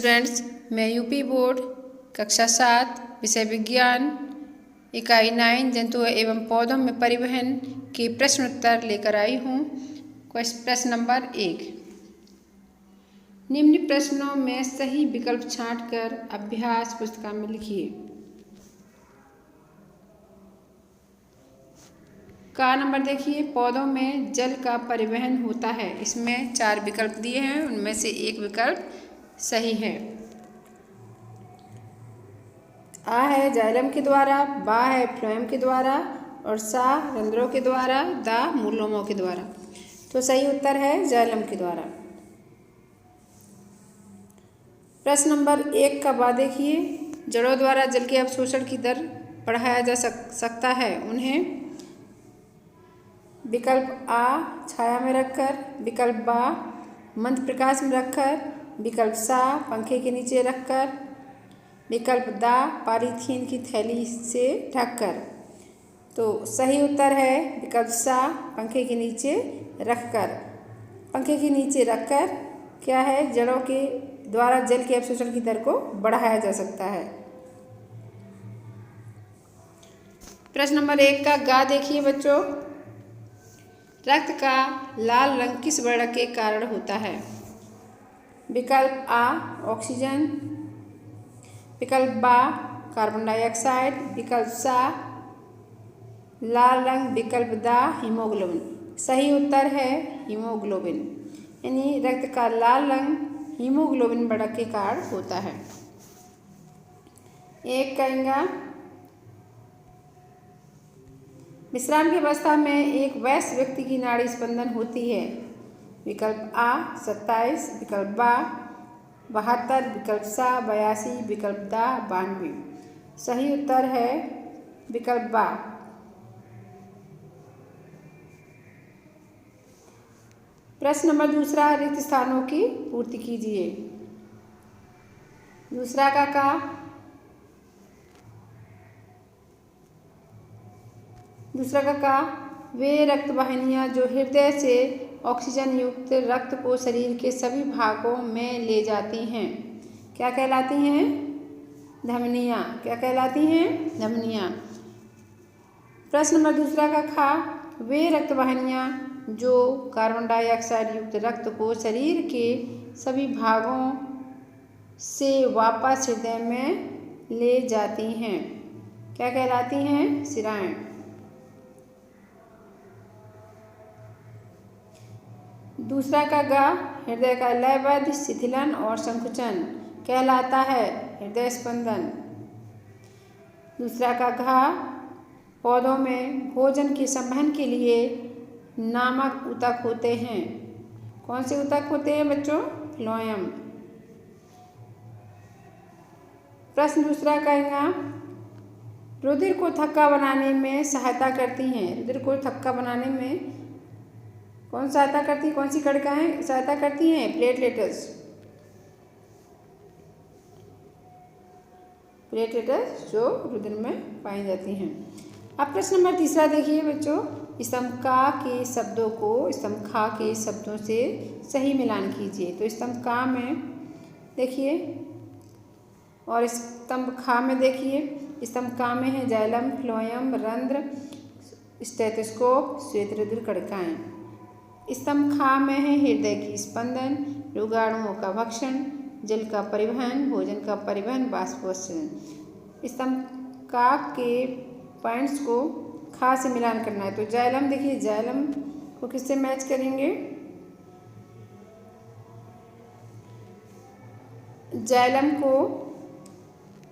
Students, मैं UP board कक्षा 7 विषय विज्ञान इकाई 9 जंतु एवं पौधों में परिवहन के प्रश्न उत्तर लेकर आई हूँ। प्रश्न नंबर 1। निम्न प्रश्नों में सही विकल्प छांटकर अभ्यास पुस्तिका में लिखिए। का नंबर देखिए, पौधों में जल का परिवहन होता है। इसमें 4 विकल्प दिए हैं, उनमें से एक विकल्प सही है। आ है जाइलम के द्वारा, बा है फ्लोएम के द्वारा और सा रंध्रों के द्वारा, दा मूलोमों के द्वारा। तो सही उत्तर है जाइलम के द्वारा। प्रश्न नंबर 1 का बा देखिए, जड़ों द्वारा जल के अवशोषण की दर बढ़ाया जा सकता है। उन्हें विकल्प आ छाया में रखकर, विकल्प बा मंद प्रकाश में रखकर, विकल्प सा पंखे के नीचे रखकर, विकल्प दा पॉलीथीन की थैली से ढककर। तो सही उत्तर है विकल्प सा पंखे के नीचे रखकर। पंखे के नीचे रखकर क्या है, जड़ों के द्वारा जल के अवशोषण की दर को बढ़ाया जा सकता है। प्रश्न नंबर 1 का गा देखिए बच्चों, रक्त का लाल रंग किस वर्ण के कारण होता है? विकल्प आ ऑक्सीजन, विकल्प बा कार्बन डाइऑक्साइड, विकल्प सा लाल रंग, विकल्प दा हीमोग्लोबिन। सही उत्तर है हीमोग्लोबिन, यानी रक्त का लाल रंग हीमोग्लोबिन बढ़त के कारण होता है। एक कहेंगे, विश्राम की अवस्था में एक वयस्क व्यक्ति की नाड़ी स्पंदन होती है। विकल्प आ 27, विकल्प बा 72, विकल्प सा 82, विकल्प दा 92। सही उत्तर है विकल्प बा। प्रश्न नंबर 2, रिक्त स्थानों की पूर्ति कीजिए। दूसरा का वे रक्त वाहिनियां जो हृदय से ऑक्सीजन युक्त रक्त को शरीर के सभी भागों में ले जाती हैं, क्या कहलाती हैं? धमनियाँ। क्या कहलाती हैं? धमनियाँ। प्रश्न नंबर 2 का वे रक्त वाहिनियां जो कार्बन डाइऑक्साइड युक्त रक्त को शरीर के सभी भागों से वापस हृदय में ले जाती हैं, क्या कहलाती हैं? शिराएँ। दूसरा का गा, हृदय का लयबद्ध शिथिलन और संकुचन कहलाता है हृदय स्पंदन। दूसरा का घा, पौधों में भोजन के संवहन के लिए नामक ऊतक होते हैं। कौन से ऊतक होते हैं बच्चों? फ्लोएम। प्रश्न 2 कहेगा, रुधिर को थक्का बनाने में सहायता करती हैं। रुधिर को थक्का बनाने में कौन सहायता करती है? कौन सी कणिकाएं सहायता करती हैं? प्लेटलेट्स। प्लेटलेट्स जो रुधिर में पाई जाती हैं। अब प्रश्न नंबर 3 देखिए बच्चों, स्तंभ का के शब्दों को स्तंभ खा के शब्दों से सही मिलान कीजिए। तो स्तंभ का में देखिए और स्तंभ खा में देखिए। स्तंभ का में है जाइलम, फ्लोएम, रंध्र, स्टेथोस्कोप, श्वेत रुधिर कणिकाएं। स्तंभ खा में है हृदय की स्पंदन, रोगाणुओं का भक्षण, जल का परिवहन, भोजन का परिवहन, वाष्पोत्सर्जन। स्तंभ का के पॉइंट्स को खा से मिलान करना है। तो जाइलम देखिए, जाइलम को किससे मैच करेंगे? जाइलम को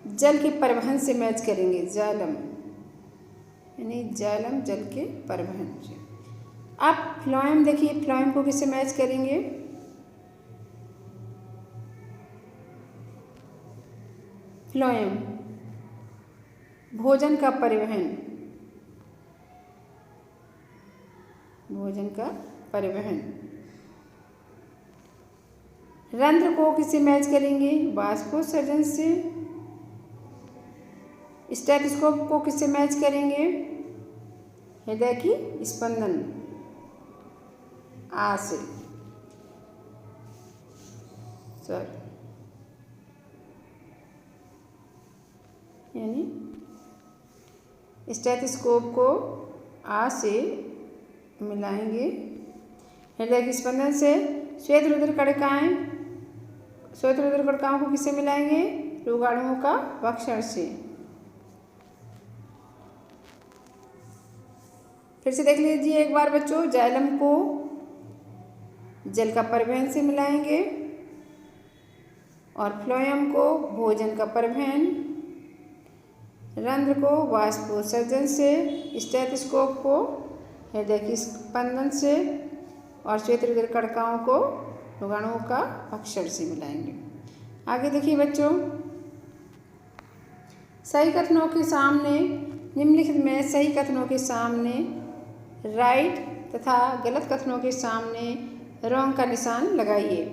जल के परिवहन से मैच करेंगे। जाइलम यानी जाइलम जल के परिवहन से। अब फ्लोएम देखिए, फ्लोएम को किससे मैच करेंगे? फ्लोएम भोजन का परिवहन, भोजन का परिवहन। रंध्र को किससे मैच करेंगे? वाष्पोत्सर्जन से। स्टेथोस्कोप को किससे मैच करेंगे? हृदय की स्पंदन आ से। सॉरी यानी स्टेथोस्कोप को आ से मिलाएंगे। हृदय की स्पंदन से श्वेत रुधिर कणिकाएं, श्वेत रुधिर कणिकाओं को किससे मिलाएंगे? रोगाणुओं का भक्षण से। फिर से देख लीजिए एक बार बच्चों, जाइलम को जल का परिवहन से मिलाएंगे और फ्लोएम को भोजन का परिवहन, रंध्र को वाष्पोत्सर्जन से, स्टेथोस्कोप को हृदय की स्पंदन से और श्वेत रुधिर कणिकाओं को रोगाणुओं का भक्षण से मिलाएंगे। आगे देखिए बच्चों, सही कथनों के सामने निम्नलिखित में सही कथनों के सामने राइट तथा गलत कथनों के सामने रॉन्ग का निशान लगाइए।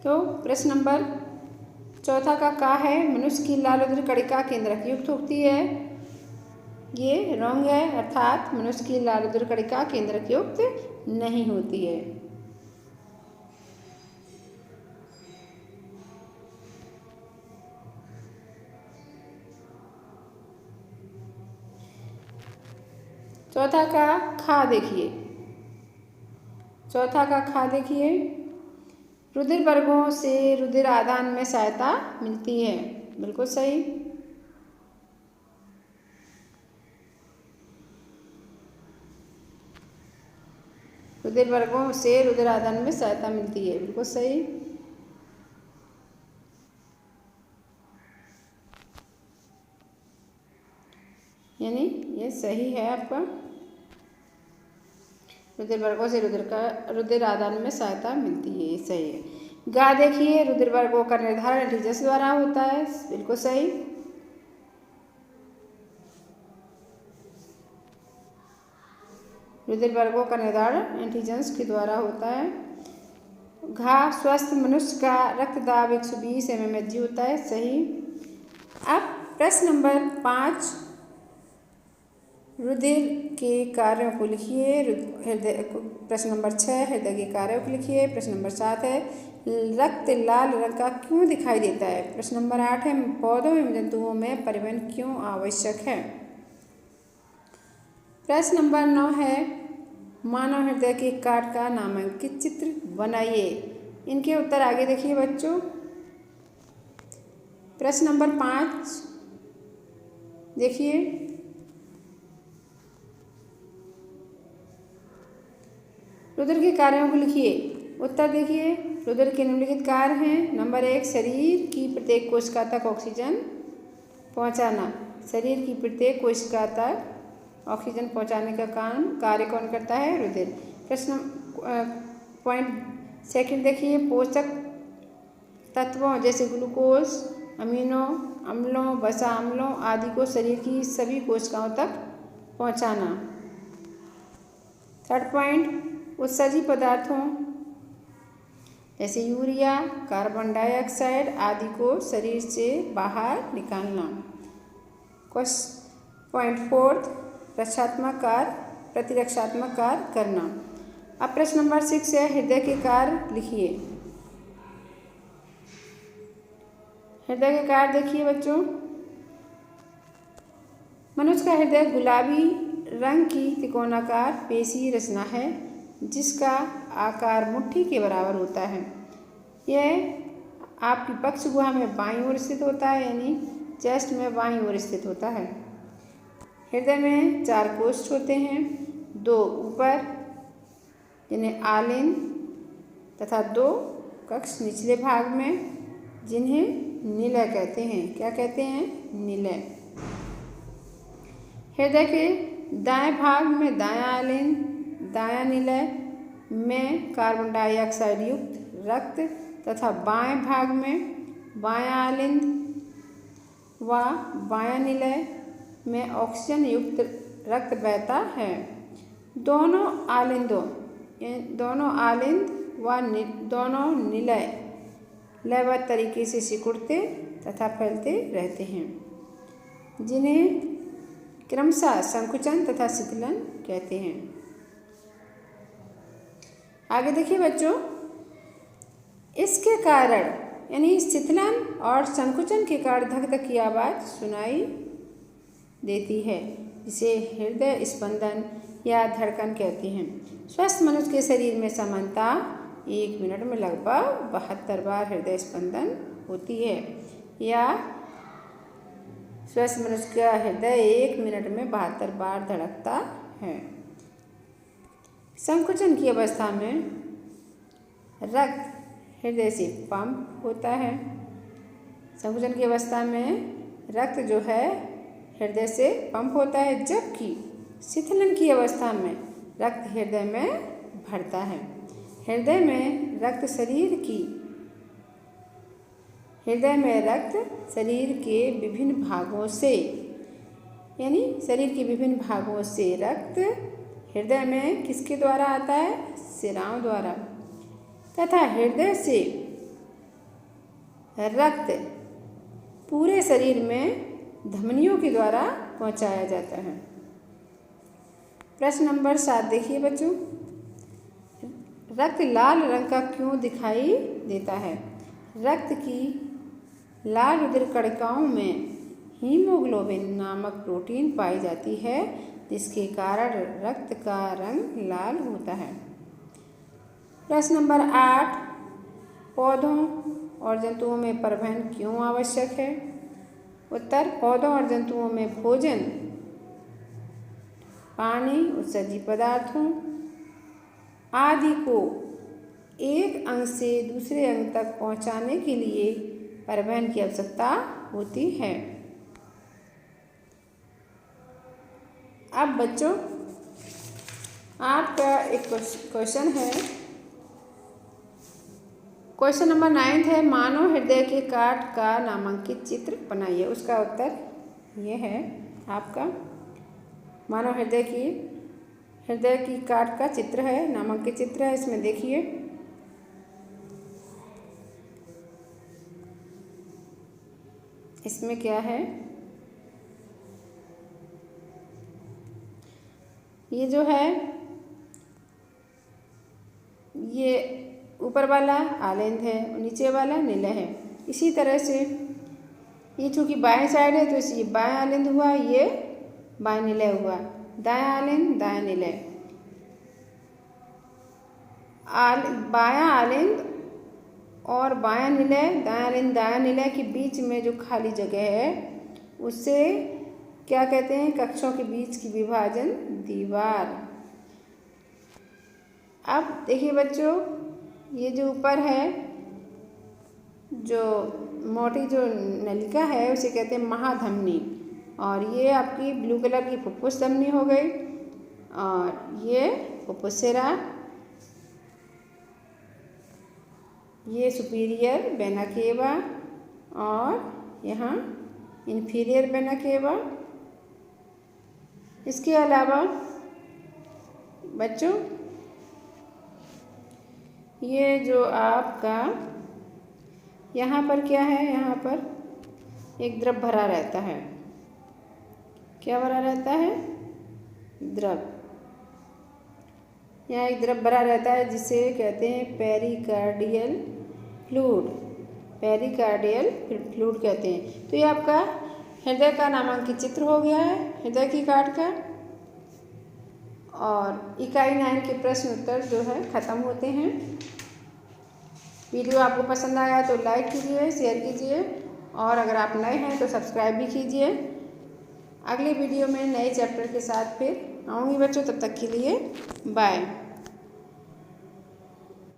तो प्रश्न नंबर चौथा का है, मनुष्य की लाल रुधिर कणिका केंद्रक युक्त होती है। ये रॉन्ग है, अर्थात मनुष्य की लाल रुधिर कणिका केंद्रक युक्त नहीं होती है। चौथा का खा देखिए, चौथा का खा देखिए, रुधिर वर्गों से रुधिर आदान में सहायता मिलती है। बिल्कुल सही। रुधिर वर्गों से रुधिर आदान में सहायता मिलती है, बिल्कुल सही। यानी ये सही है आपका। रुधिर वर्गों से रुधिर आदान में सहायता मिलती है, ये सही है। गा देखिए, रुधिर वर्गों का निर्धारण एंटीजन्स द्वारा होता है, बिल्कुल सही। रुधिर वर्गों का निर्धारण एंटीजन्स के द्वारा होता है। घा, स्वस्थ मनुष्य का रक्तदाब 120 mmHg होता है, सही। अब प्रश्न नंबर 5, रुधिर के कार्यों को लिखिए। हृदय, प्रश्न नंबर 6 हृदय के कार्यों को लिखिए। प्रश्न नंबर 7 है, रक्त लाल रंग का क्यों दिखाई देता है। प्रश्न नंबर 8 है, पौधों एवं जंतुओं में परिवहन क्यों आवश्यक है। प्रश्न नंबर 9 है, मानव हृदय के काट का नामांकित चित्र बनाइए। इनके उत्तर आगे देखिए बच्चों। प्रश्न नंबर 5 देखिए, रुधिर के कार्यों को लिखिए। उत्तर देखिए, रुधिर के निम्नलिखित कार्य हैं। नंबर 1, शरीर की प्रत्येक कोशिका तक ऑक्सीजन पहुंचाना। शरीर की प्रत्येक कोशिका तक ऑक्सीजन पहुंचाने का कार्य कौन करता है? रुधिर। प्रश्न पॉइंट सेकंड देखिए, पोषक तत्वों जैसे ग्लूकोज, अमीनो अम्लों, वसा अम्लों आदि को शरीर की सभी कोशिकाओं तक पहुंचाना। थर्ड पॉइंट, उत्सर्जी पदार्थों जैसे यूरिया, कार्बन डाइऑक्साइड आदि को शरीर से बाहर निकालना। पॉइंट फोर्थ, रक्षात्मक कार्य, प्रतिरक्षात्मक कार्य करना। अब प्रश्न नंबर 6 है, हृदय के कार्य लिखिए। हृदय के कार्य देखिए बच्चों। मनुष्य का हृदय गुलाबी रंग की त्रिकोणाकार पेशी रचना है जिसका आकार मुट्ठी के बराबर होता है। यह आपकी पक्ष गुहा में बाईं ओर स्थित होता है, यानी चेस्ट में बाईं ओर स्थित होता है। हृदय में 4 कोष होते हैं, 2 ऊपर जिन्हें आलिंद तथा 2 कक्ष निचले भाग में जिन्हें निलय कहते हैं। क्या कहते हैं? निलय। हृदय के दाएं भाग में दायां आलिंद, दायां निलय में कार्बन डाइऑक्साइड युक्त रक्त तथा बाएं भाग में बायां आलिंद व बायां निलय में ऑक्सीजन युक्त रक्त बहता है। दोनों आलिंद व दोनों निलय लयबद्ध तरीके से सिकुड़ते तथा फैलते रहते हैं, जिन्हें क्रमशः संकुचन तथा शिथिलन कहते हैं। आगे देखिए बच्चों, इसके कारण यानी शिथिलन और संकुचन के कारण धक धक की आवाज़ सुनाई देती है, जिसे हृदय स्पंदन या धड़कन कहते हैं। स्वस्थ मनुष्य के शरीर में सामान्यतः 1 मिनट में लगभग 72 बार हृदय स्पंदन होती है, या स्वस्थ मनुष्य का हृदय 1 मिनट में 72 बार धड़कता है। संकुचन की अवस्था में रक्त हृदय से पंप होता है। संकुचन की अवस्था में रक्त जो है हृदय से पंप होता है, जबकि शिथिलन की अवस्था में रक्त हृदय में भरता है। हृदय में रक्त शरीर के विभिन्न भागों से, यानी शरीर के विभिन्न भागों से रक्त हृदय में किसके द्वारा आता है? शिराओं द्वारा, तथा हृदय से रक्त पूरे शरीर में धमनियों के द्वारा पहुंचाया जाता है। प्रश्न नंबर 7 देखिए बच्चों, रक्त लाल रंग का क्यों दिखाई देता है? रक्त की लाल रुधिर कणिकाओं में हीमोग्लोबिन नामक प्रोटीन पाई जाती है, जिसके कारण रक्त का रंग लाल होता है। प्रश्न नंबर 8, पौधों और जंतुओं में परिवहन क्यों आवश्यक है? उत्तर, पौधों और जंतुओं में भोजन, पानी, उत्सर्जी पदार्थों आदि को एक अंग से दूसरे अंग तक पहुंचाने के लिए परिवहन की आवश्यकता होती है। अब बच्चों आपका एक क्वेश्चन है, क्वेश्चन नंबर 9 है, मानव हृदय के काट का नामांकित चित्र बनाइए। उसका उत्तर ये है आपका, मानव हृदय की काट का चित्र है, नामांकित चित्र है। इसमें देखिए इसमें क्या है, ये जो है ये ऊपर वाला आलेंद है और नीचे वाला निलय है। इसी तरह से ये चूँकि बाएं साइड है तो इसे ये बाएं आलेंद हुआ, ये बाएं निलय हुआ, दायां आलेंद दायां निलय। बायां आलेंद और बायां निलय, दायां आलेंद दायां निलय के बीच में जो खाली जगह है उससे क्या कहते हैं? कक्षों के बीच की विभाजन दीवार। अब देखिए बच्चों, ये जो ऊपर है, जो मोटी जो नलिका है उसे कहते हैं महाधमनी, और ये आपकी ब्लू कलर की फुफ्फुस धमनी हो गई, और ये फुफ्फुसेरा, ये सुपीरियर वेना केवा और यहाँ इन्फीरियर वेना केवा। इसके अलावा बच्चों ये जो आपका यहाँ पर क्या है, यहाँ पर एक द्रव भरा रहता है। क्या भरा रहता है? द्रव। यहाँ एक द्रव भरा रहता है जिसे कहते हैं पेरिकार्डियल फ्लूइड, पेरिकार्डियल फ्लूइड कहते हैं। तो ये आपका हृदय का नामांकित चित्र हो गया है, हृदय की काट का। और इकाई 9 के प्रश्न उत्तर जो है ख़त्म होते हैं। वीडियो आपको पसंद आया तो लाइक कीजिए, शेयर कीजिए, और अगर आप नए हैं तो सब्सक्राइब भी कीजिए। अगले वीडियो में नए चैप्टर के साथ फिर आऊँगी बच्चों, तब तक के लिए बाय।